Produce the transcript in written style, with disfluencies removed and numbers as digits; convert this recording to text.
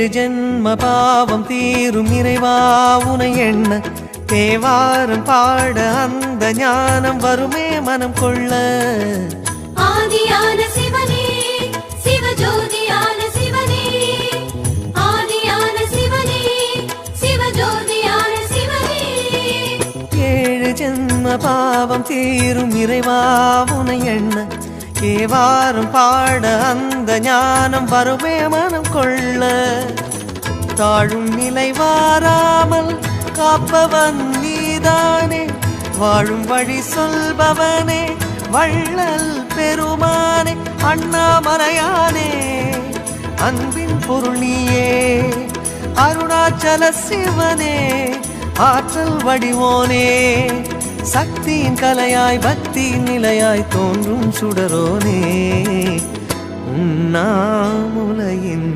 ஏழு ஜென்ம பாவம் தீரும் இறைவா உனை எண்ண தேவாரம் பாட அந்த ஞானம் வருமே மனம் கொள்ள. ஆதியான சிவனே சிவஜோதியான சிவனே, ஆதியான சிவனே சிவஜோதியான சிவனே. ஏழு ஜென்ம பாவம் தீரும் இறைவா உனை எண்ண தேவாரம் பாட அந்த ஞானம் வருமே மனம் கொள்ள. தாழும் நிலை வாராமல் காப்பவன் நீதானே, வாழும் வழி சொல்பவனே வள்ளல் பெருமானே, அண்ணாமலையானே அன்பின் பொருள் நீயே, அருணாச்சல சிவனே ஆற்றல் வடிவோனே, சக்தியின் கலையாய் பக்தியின் நிலையாய் தோன்றும் சுடரோனே, உண்ணாமுலையின்